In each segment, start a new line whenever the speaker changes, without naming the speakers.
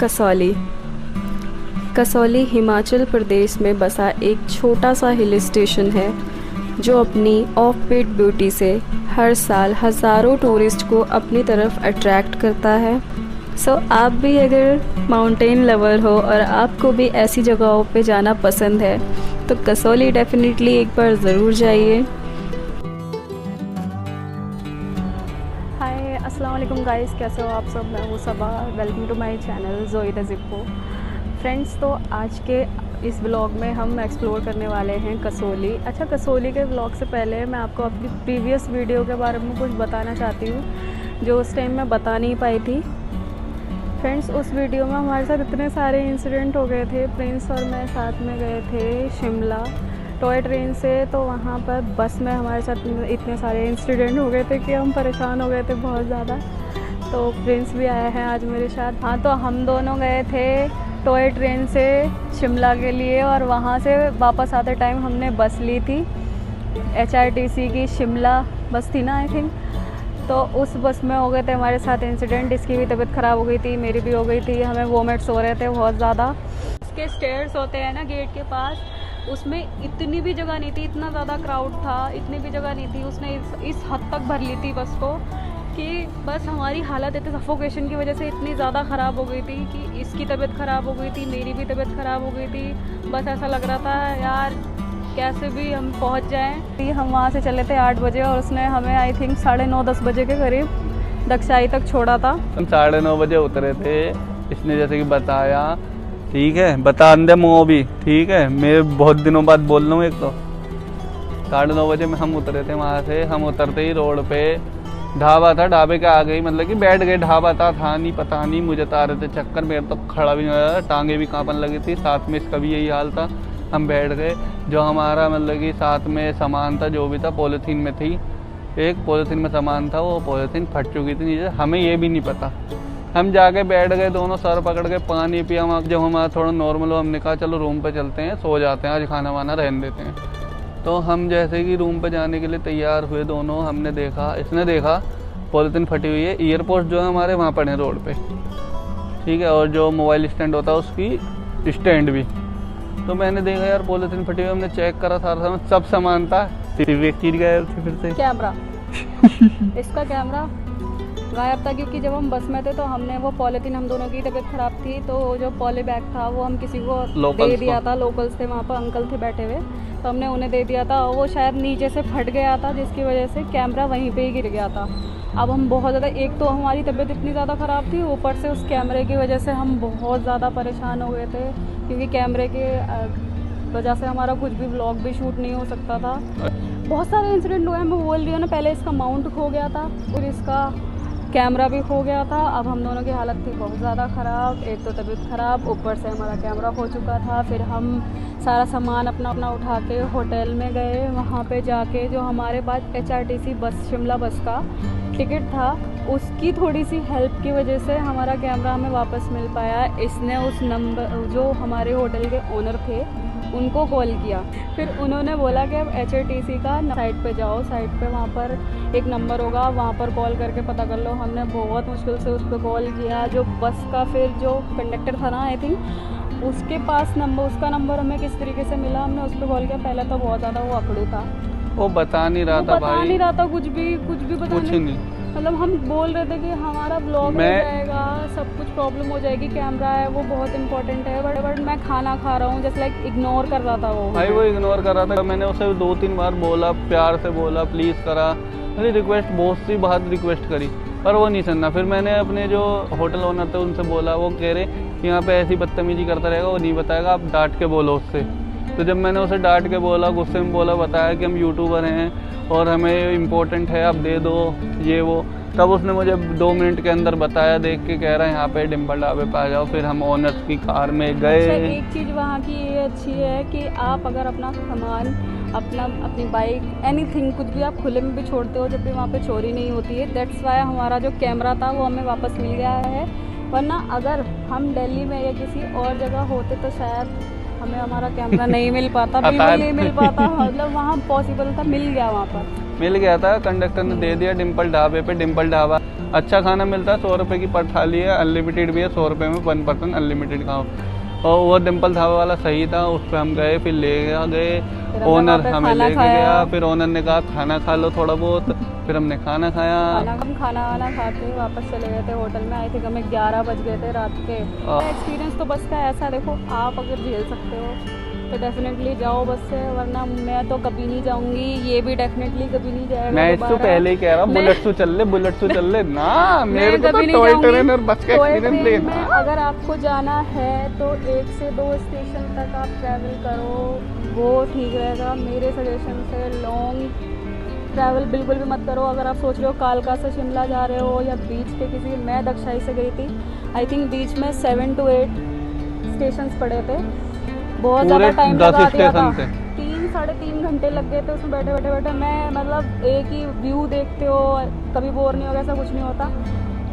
कसौली। कसौली हिमाचल प्रदेश में बसा एक छोटा सा हिल स्टेशन है जो अपनी ऑफ बीट ब्यूटी से हर साल हज़ारों टूरिस्ट को अपनी तरफ अट्रैक्ट करता है। सो आप भी अगर माउंटेन लवर हो और आपको भी ऐसी जगहों पे जाना पसंद है तो कसौली डेफिनेटली एक बार ज़रूर जाइए। हाय अस्सलाम वालेकुम गाइस, कैसे हो आप सब? मैं हूँ सबा, वेलकम टू माय चैनल ज़ोई द ज़िप्पो। फ्रेंड्स, तो आज के इस ब्लॉग में हम एक्सप्लोर करने वाले हैं कसौली। अच्छा, कसौली के ब्लॉग से पहले मैं आपको अपनी प्रीवियस वीडियो के बारे में कुछ बताना चाहती हूँ जो उस टाइम मैं बता नहीं पाई थी। फ्रेंड्स, उस वीडियो में हमारे साथ इतने सारे इंसिडेंट हो गए थे। प्रिंस और मैं साथ में गए थे शिमला टॉय ट्रेन से, तो वहाँ पर बस में हमारे साथ इतने सारे इंसिडेंट हो गए थे कि हम परेशान हो गए थे बहुत ज़्यादा। तो प्रिंस भी आया है आज मेरे साथ। हाँ, तो हम दोनों गए थे टॉय ट्रेन से शिमला के लिए और वहाँ से वापस आते टाइम हमने बस ली थी, HRTC की शिमला बस थी ना आई थिंक। तो उस बस में हो गए थे हमारे साथ इंसिडेंट। इसकी भी तबीयत ख़राब हो गई थी, मेरी भी हो गई थी, हमें वोमिट्स हो रहे थे बहुत ज़्यादा। उसके स्टेयर्स होते हैं ना गेट के पास, उसमें इतनी भी जगह नहीं थी, इतना ज़्यादा क्राउड था, इतनी भी जगह नहीं थी। उसने इस हद तक भर ली थी बस को कि बस हमारी हालत इतनी सफोकेशन की वजह से इतनी ज़्यादा ख़राब हो गई थी कि इसकी तबीयत ख़राब हो गई थी, मेरी भी तबीयत ख़राब हो गई थी। बस ऐसा लग रहा था यार कैसे भी हम पहुंच जाएं। हम वहाँ से चले थे 8 बजे और उसने हमें आई थिंक 9:30-10 बजे के करीब दक्षाई तक छोड़ा था।
हम 9:30 बजे उतरे थे। इसने जैसे कि बताया, ठीक है, बता दे मुँह भी, ठीक है, मैं बहुत दिनों बाद बोल रहा हूँ। एक तो 9:30 बजे में हम उतरे थे वहाँ से। हम उतरते ही रोड पे ढाबा था, ढाबे के आगे ही मतलब कि बैठ गए। ढाबा था नहीं, पता नहीं, मुझे तो आ रहे थे चक्कर, मेरे तो खड़ा भी नहीं हो रहा था, टांगे भी कांपन लगी थी। साथ में इसका भी यही हाल था। हम बैठ गए। जो हमारा मतलब कि साथ में सामान था, जो भी था, पॉलीथीन में थी। एक पॉलीथीन में सामान था, वो पॉलीथीन फट चुकी थी नीचे, हमें ये भी नहीं पता। हम जाके बैठ गए दोनों, सर पकड़ के पानी पिया। हम जब हमारा थोड़ा नॉर्मल हो, हमने कहा चलो रूम पे चलते हैं, सो जाते हैं, आज खाना वाना रहने देते हैं। तो हम जैसे कि रूम पे जाने के लिए तैयार हुए दोनों, हमने देखा, इसने देखा पॉलीथीन फटी हुई है। ईयरपोड्स जो है हमारे वहाँ पड़े हैं रोड पे, ठीक है, और जो मोबाइल स्टैंड होता है उसकी स्टैंड भी। तो मैंने देखा यार पॉलीथीन फटी हुई, हमने चेक करा, सारा सामान सब सामान था। एक चीज गायब थी फिर से,
कैमरा इसका कैमरा गायब था क्योंकि जब हम बस में थे तो हमने वो पॉलीथीन, हम दोनों की तबीयत ख़राब थी तो जो पॉली बैग था वो हम किसी को दे दिया था। लोकल्स थे वहाँ पर, अंकल थे बैठे हुए, तो हमने उन्हें दे दिया था और वो शायद नीचे से फट गया था जिसकी वजह से कैमरा वहीं पे ही गिर गया था। अब हम बहुत ज़्यादा, एक तो हमारी तबीयत इतनी ज़्यादा ख़राब थी, ऊपर से उस कैमरे की वजह से हम बहुत ज़्यादा परेशान हो गए थे क्योंकि कैमरे के वजह से हमारा कुछ भी व्लॉग भी शूट नहीं हो सकता था। बहुत सारे इंसिडेंट हुए हैं, मैं बोल रही हूँ ना। पहले इसका माउंट खो गया था और इसका कैमरा भी खो गया था। अब हम दोनों की हालत थी बहुत ज़्यादा ख़राब, एक तो तबीयत ख़राब, ऊपर से हमारा कैमरा खो चुका था। फिर हम सारा सामान अपना अपना उठा के होटल में गए। वहाँ पे जाके जो हमारे पास HRTC बस, शिमला बस का टिकट था, उसकी थोड़ी सी हेल्प की वजह से हमारा कैमरा हमें वापस मिल पाया। इसने उस नंबर, जो हमारे होटल के ओनर थे, उनको कॉल किया। फिर उन्होंने बोला कि अब HRTC का साइट पे जाओ, साइट पे वहाँ पर एक नंबर होगा, वहाँ पर कॉल करके पता कर लो। हमने बहुत मुश्किल से उस पर कॉल किया। जो बस का फिर जो कंडक्टर था ना आई थिंक, उसके पास नंबर, उसका नंबर हमें किस तरीके से मिला, हमने उस पर कॉल किया। पहले तो बहुत ज़्यादा वो अकड़ू था,
वो बता नहीं रहा था,
बता नहीं रहा था कुछ भी बता नहीं। मतलब हम बोल रहे थे कि हमारा ब्लॉग हो जाएगा, सब कुछ प्रॉब्लम हो जाएगी, कैमरा है वो बहुत इंपॉर्टेंट है, बट मैं खाना खा रहा हूँ, जैसे लाइक इग्नोर कर रहा था वो
भाई। वो इग्नोर कर रहा था। मैंने उसे 2-3 बार बोला, प्यार से बोला, प्लीज़ करा, मेरी रिक्वेस्ट बहुत सी बात रिक्वेस्ट करी, पर वो नहीं सुनना। फिर मैंने अपने जो होटल ओनर थे उनसे बोला, वो कह रहे कि यहाँ पे ऐसी बदतमीजी करता रहेगा, वो नहीं बताएगा, आप डांट के बोलो उससे। तो जब मैंने उसे डांट के बोला, गुस्से में बोला, बताया कि हम यूट्यूबर हैं और हमें इम्पोर्टेंट है, आप दे दो ये वो, तब उसने मुझे 2 मिनट के अंदर बताया, देख के कह रहा है यहाँ पे डिम्पल ढाबे पे आ जाओ। फिर हम ओनर्स की कार में गए।
अच्छा, एक चीज़ वहाँ की ये अच्छी है कि आप अगर अपना सामान, अपनी बाइक, एनीथिंग, कुछ भी आप खुले में भी छोड़ते हो, जब भी वहाँ पे चोरी नहीं होती है। दैट्स वाई हमारा जो कैमरा था वो हमें वापस मिल गया है। वरना अगर हम दिल्ली में या किसी और जगह होते तो शायद हमें हमारा कैमरा नहीं मिल पाता, बिल्कुल नहीं मिल पाता। मतलब वहाँ पॉसिबल था, मिल गया वहाँ पर।
मिल गया था, कंडक्टर ने दे दिया डिम्पल ढाबे पे। डिम्पल ढाबा अच्छा खाना मिलता है, 100 रुपये की पर थाली है, अनलिमिटेड भी है, 100 रुपये में 1 पर्सन अनलिमिटेड खाओ। और वो डिम्पल ढाबा वाला सही था, उस पर हम गए, फिर ले गए ओनर, हमें लेके गया। फिर ओनर ने कहा खाना खा लो थोड़ा बहुत, फिर हमने खाना खाया।
हम खाना वाना खा के वापस चले गए थे होटल में। आई थिंक हमें 11 बज गए थे रात के। एक्सपीरियंस तो बस का ऐसा, देखो आप अगर झेल सकते हो तो डेफिनेटली जाओ बस से, वरना मैं तो कभी नहीं जाऊंगी, ये भी डेफिनेटली कभी नहीं जाएगा।
मैं इससे पहले ही कह रहा हूँ बुलेट से चल ले, बुलेट से चल ले ना, मेरे को तो टॉय ट्रेन और बस का एक्सपीरियंस लेना।
अगर आपको जाना है तो 1 से 2 स्टेशन तक आप ट्रैवल करो, वो ठीक रहेगा। मेरे सजेशन से लॉन्ग ट्रैवल बिल्कुल भी मत करो। अगर आप सोच रहे हो कालका से शिमला जा रहे हो या बीच पे किसी, मैं दक्षाई से गई थी, आई थिंक बीच में 7 to 8 स्टेशन पड़े थे, बहुत ज़्यादा टाइम लगा दिया था, 3 साढ़े 3 घंटे लग गए थे उसमें बैठे। मैं मतलब एक ही व्यू देखते हो, कभी बोर नहीं होगा, ऐसा कुछ नहीं होता।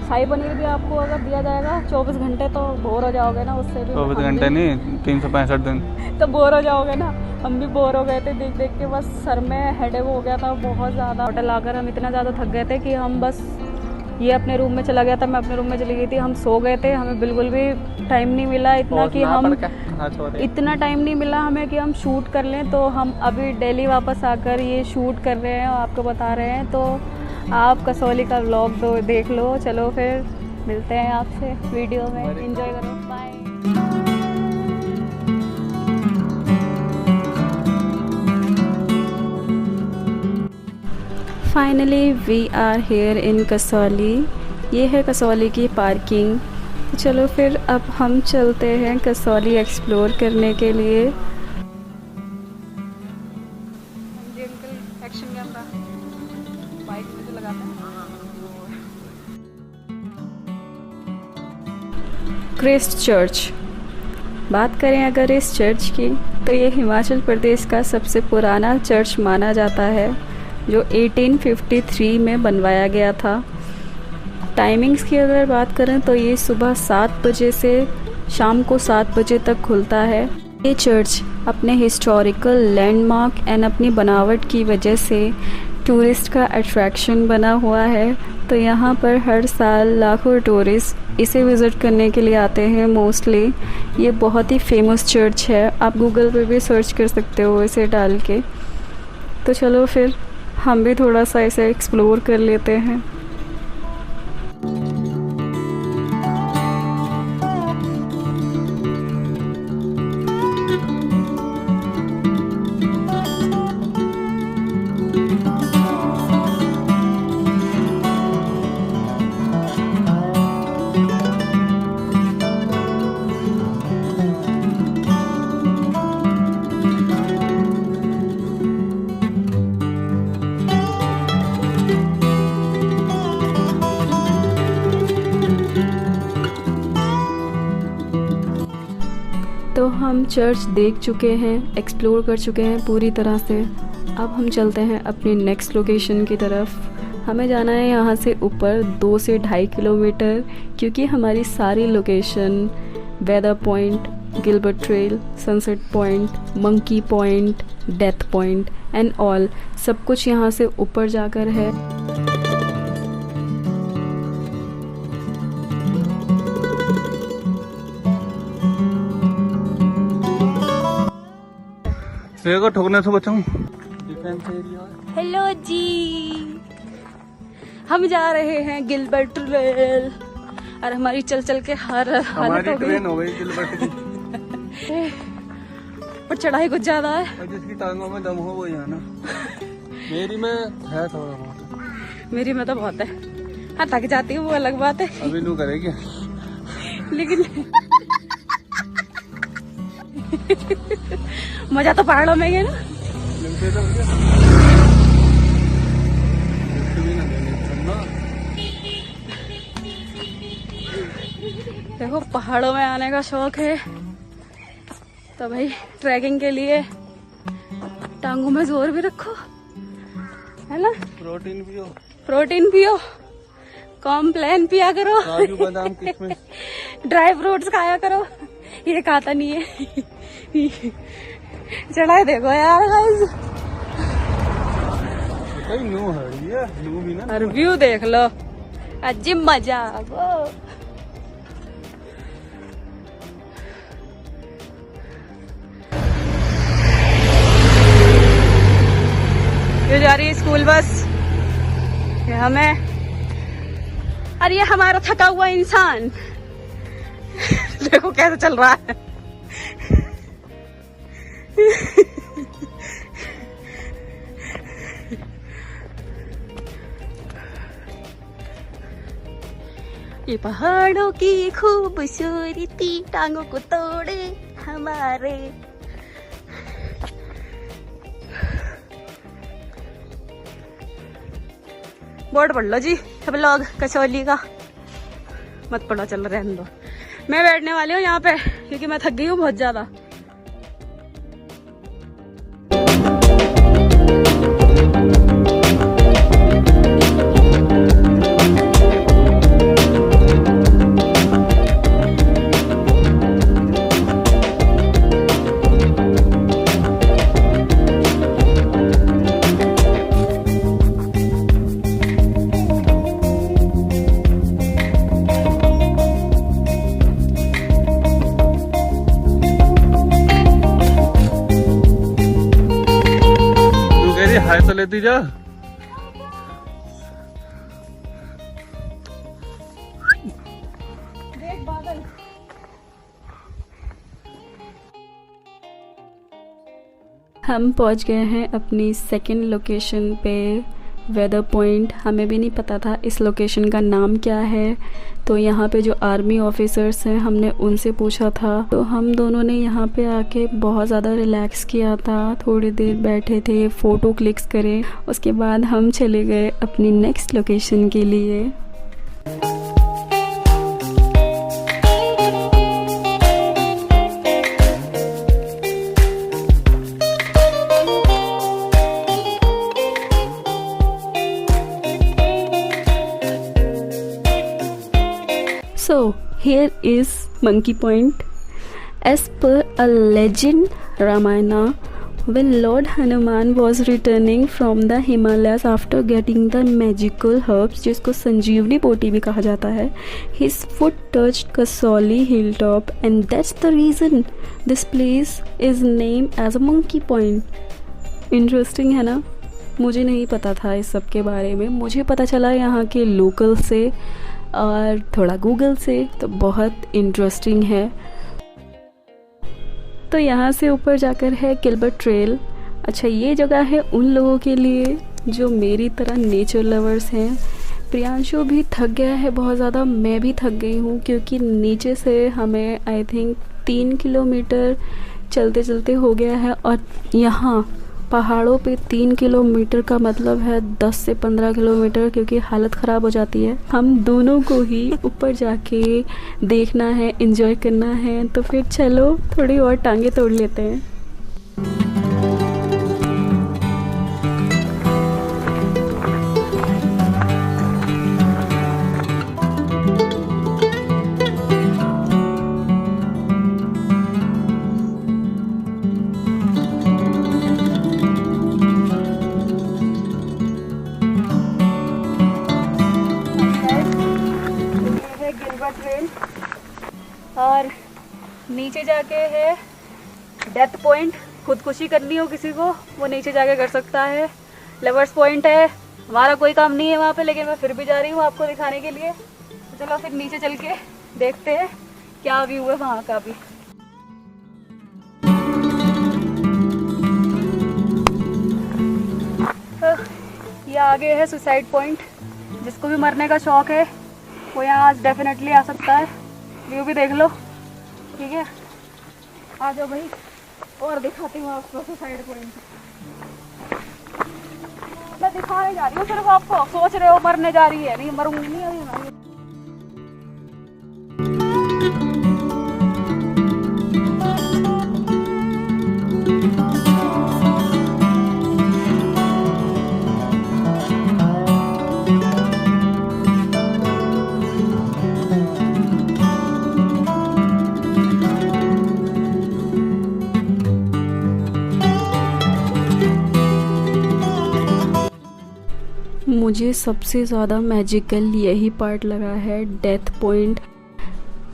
शाही पनीर भी आपको अगर दिया जाएगा 24 घंटे तो बोर हो जाओगे ना उससे भी।
24 घंटे नहीं, 365 दिन
तो बोर हो जाओगे ना। हम भी बोर हो गए थे देख देख के, बस सर में हेडेक हो गया था बहुत ज़्यादा। होटल आकर हम इतना ज़्यादा थक गए थे कि हम बस, ये अपने रूम में चला गया था, मैं अपने रूम में चली गई थी, हम सो गए थे। हमें बिल्कुल भी टाइम नहीं मिला इतना कि हम, इतना टाइम नहीं मिला हमें कि हम शूट कर लें। तो हम अभी दिल्ली वापस आकर ये शूट कर रहे हैं और आपको बता रहे हैं। तो आप कसौली का व्लॉग तो देख लो। चलो फिर मिलते हैं आपसे वीडियो में, एंजॉय करो, bye. Finally we are here in Kasauli. ये है कसौली की पार्किंग। चलो फिर अब हम चलते हैं कसौली एक्सप्लोर करने के लिए। एक्शन कैमरा बाइक में तो लगाते हैं। क्राइस्ट चर्च, बात करें अगर इस चर्च की तो ये हिमाचल प्रदेश का सबसे पुराना चर्च माना जाता है, जो 1853 में बनवाया गया था। टाइमिंग्स की अगर बात करें तो ये सुबह 7 बजे से शाम को 7 बजे तक खुलता है। ये चर्च अपने हिस्टोरिकल लैंडमार्क एंड अपनी बनावट की वजह से टूरिस्ट का अट्रैक्शन बना हुआ है। तो यहाँ पर हर साल लाखों टूरिस्ट इसे विज़िट करने के लिए आते हैं मोस्टली। ये बहुत ही फेमस चर्च है, आप गूगल पे भी सर्च कर सकते हो इसे डाल के। तो चलो फिर हम भी थोड़ा सा इसे एक्सप्लोर कर लेते हैं। तो हम चर्च देख चुके हैं, एक्सप्लोर कर चुके हैं पूरी तरह से। अब हम चलते हैं अपनी नेक्स्ट लोकेशन की तरफ। हमें जाना है यहाँ से ऊपर 2 से 2.5 किलोमीटर, क्योंकि हमारी सारी location weather point, Gilbert trail, sunset point, monkey point, death point and all सब कुछ यहाँ से ऊपर जाकर है।
तेरे को ठोकने से बचाऊं।
हेलो जी, हम जा रहे हैं गिलबर्ट ट्रेल और हमारी चल चल के हालत हो गई
गिलबर्ट की।
पर चढ़ाई कुछ ज्यादा है
और जिसकी टांगों में दम हो वो यहाँ ना। मेरी में है थोड़ा बहुत,
मेरी में तो बहुत है। हाँ थक जाती हूँ वो अलग बात है,
अभी नू करेगी
लेकिन मजा तो पहाड़ों में है ना। देखो पहाड़ों में आने का शौक है तो भाई ट्रैकिंग के लिए टांगों में जोर भी रखो, है ना।
प्रोटीन पियो,
प्रोटीन पियो, कॉम्प्लेन पिया करो,
काजू बादाम किशमिश,
ड्राई फ्रूट्स खाया करो। ये खाता नहीं है। चढ़ाई देखो यार गाइस,
कई न्यू है ये न्यू भी ना
और व्यू देख लो, अजी मजा वो। ये जा रही है स्कूल बस, ये हमें, और ये हमारा थका हुआ इंसान देखो कैसे चल रहा है। ये पहाड़ों की खूबसूरती टांगों को तोड़े हमारे। बोर्ड पढ़ लो जी सब लोग कसौली का, मत पढ़ो, चल रहने दो। मैं बैठने वाली हूँ यहाँ पे क्योंकि मैं थक गई हूँ बहुत ज्यादा।
हाय तो लेती जा।
देख बादल। हम पहुंच गए हैं अपनी सेकंड लोकेशन पे, वेदर पॉइंट। हमें भी नहीं पता था इस लोकेशन का नाम क्या है, तो यहाँ पे जो आर्मी ऑफिसर्स हैं हमने उनसे पूछा था। तो हम दोनों ने यहाँ पे आके बहुत ज़्यादा रिलैक्स किया था, थोड़ी देर बैठे थे, फ़ोटो क्लिक्स करे, उसके बाद हम चले गए अपनी नेक्स्ट लोकेशन के लिए। So here is Monkey Point. As per a legend Ramayana, when Lord Hanuman was returning from the Himalayas after getting the magical herbs, जिसको संजीवनी बोटी भी कहा जाता है, his foot touched Kasauli hilltop, and that's the reason this place is named as a Monkey Point. Interesting है ना? मुझे नहीं पता था इस सब के बारे में, मुझे पता चला यहाँ के लोकल से और थोड़ा गूगल से, तो बहुत इंटरेस्टिंग है। तो यहाँ से ऊपर जाकर है किल्बर्ट ट्रेल। अच्छा, ये जगह है उन लोगों के लिए जो मेरी तरह नेचर लवर्स हैं। प्रियांशु भी थक गया है बहुत ज़्यादा, मैं भी थक गई हूँ, क्योंकि नीचे से हमें आई थिंक 3 किलोमीटर चलते चलते हो गया है, और यहाँ पहाड़ों पे 3 किलोमीटर का मतलब है 10 से 15 किलोमीटर, क्योंकि हालत ख़राब हो जाती है। हम दोनों को ही ऊपर जाके देखना है, एंजॉय करना है, तो फिर चलो थोड़ी और टांगे तोड़ लेते हैं। ट्रेन और नीचे जाके है डेथ पॉइंट। खुदकुशी करनी हो किसी को वो नीचे जाके कर सकता है। लवर्स पॉइंट है, हमारा कोई काम नहीं है वहाँ पे, लेकिन मैं फिर भी जा रही हूँ आपको दिखाने के लिए। तो चलो फिर नीचे चल के देखते हैं क्या व्यू है वहाँ का भी। तो ये आगे है सुसाइड पॉइंट। जिसको भी मरने का शौक है वो यहाँ आज डेफिनेटली आ सकता है। व्यू भी देख लो, ठीक है? आ जाओ भाई, और दिखाती हूँ आपको सुसाइड पॉइंट। मैं दिखाने जा रही हूँ सिर्फ आपको। सोच रहे हो मरने जा रही है, नहीं मरूंगी नहीं अभी। मुझे सबसे ज़्यादा मैजिकल यही पार्ट लगा है, डेथ पॉइंट।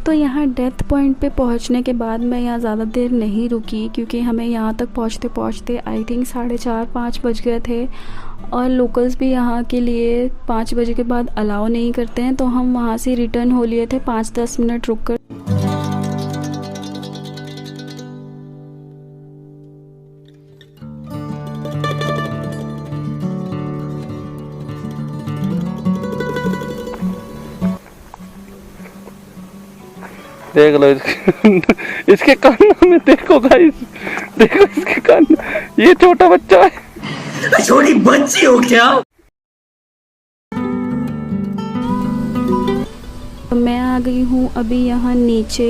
तो यहाँ डेथ पॉइंट पे पहुँचने के बाद मैं यहाँ ज़्यादा देर नहीं रुकी, क्योंकि हमें यहाँ तक पहुँचते पहुँचते आई थिंक 4:30-5 बज गए थे, और लोकल्स भी यहाँ के लिए 5 बजे के बाद अलाउ नहीं करते हैं। तो हम वहाँ से रिटर्न हो लिए थे 5-10 मिनट रुक कर।
देख लो इसके कानों में, देखो गाइस, देखो इसके कान, ये छोटा बच्चा है।
छोटी बच्ची हो क्या?
मैं आ गई हूँ अभी यहाँ नीचे।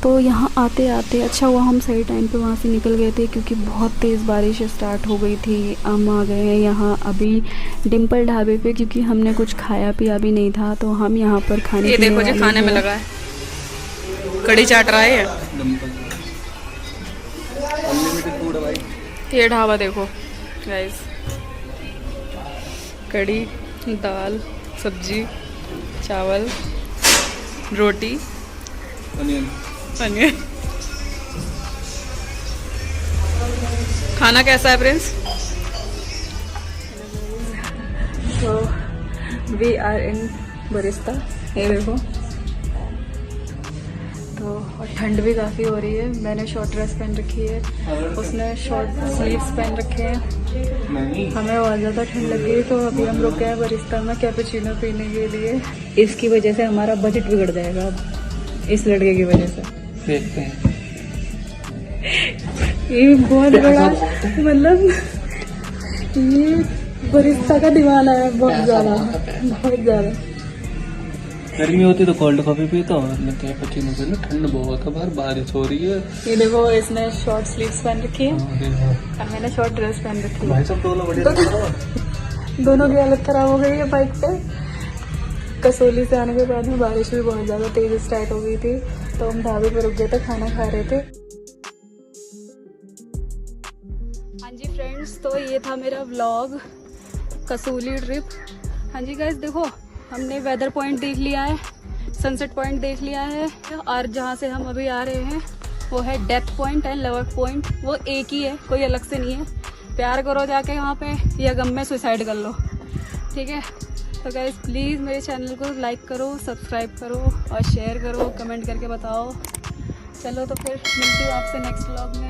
तो यहाँ आते आते अच्छा हुआ हम सही टाइम पे वहाँ से निकल गए थे, क्योंकि बहुत तेज़ बारिश स्टार्ट हो गई थी। हम आ गए हैं यहाँ अभी डिम्पल ढाबे पे, क्योंकि हमने कुछ खाया पिया भी नहीं था। तो हम यहाँ पर खाने,
ये देखो जी खाने में लगा है, कड़ी चाट रहा है ये ढाबा। देखो गाइस, कड़ी, दाल, सब्जी, चावल, रोटी,
अनियन।
खाना कैसा है प्रिंस?
तो वी आर इन बरिस्ता, ये देखो। तो और ठंड भी काफ़ी हो रही है। मैंने शॉर्ट ड्रेस पहन रखी है, उसने शॉर्ट स्लीव्स पहन रखे हैं। हमें बहुत ज़्यादा ठंड लग गई, तो अभी हम रुक गए हैं बरिस्ता में कैपुचिनो पीने के लिए। इसकी वजह से हमारा बजट बिगड़ जाएगा अब, इस लड़के की वजह से।
देखते हैं।
ये बहुत बड़ा, मतलब ये बरिस्ता का दीवाना है, बहुत ज़्यादा।
गर्मी होती तो कोल्ड कॉफी पीता हूँ, कैपुचिनो से ना ठंड बहुत है, बाहर बारिश हो रही है।
ये देखो, इसने शॉर्ट स्लीव्स पहन रखी है और मैंने शॉर्ट ड्रेस पहन रखी है।
भाई सब
दोनों की हालत खराब हो गई है बाइक पे। कसौली से आने के बाद में बारिश भी बहुत ज़्यादा तेज़ स्टार्ट हो गई थी, तो हम ढाबे पर रुक गए थे, खाना खा रहे थे। हाँ जी फ्रेंड्स, तो ये था मेरा व्लॉग कसौली ट्रिप। हाँ जी गाइस, देखो हमने वेदर पॉइंट देख लिया है, सनसेट पॉइंट देख लिया है, और जहाँ से हम अभी आ रहे हैं वो है death point and lover point. वो एक ही है, कोई अलग से नहीं है। प्यार करो जाके वहाँ पे, या गम में सुसाइड कर लो, ठीक है। तो गाइस प्लीज़ मेरे चैनल को लाइक करो, सब्सक्राइब करो और शेयर करो, कमेंट करके बताओ। चलो तो फिर मिलती हूँ आपसे नेक्स्ट व्लॉग में।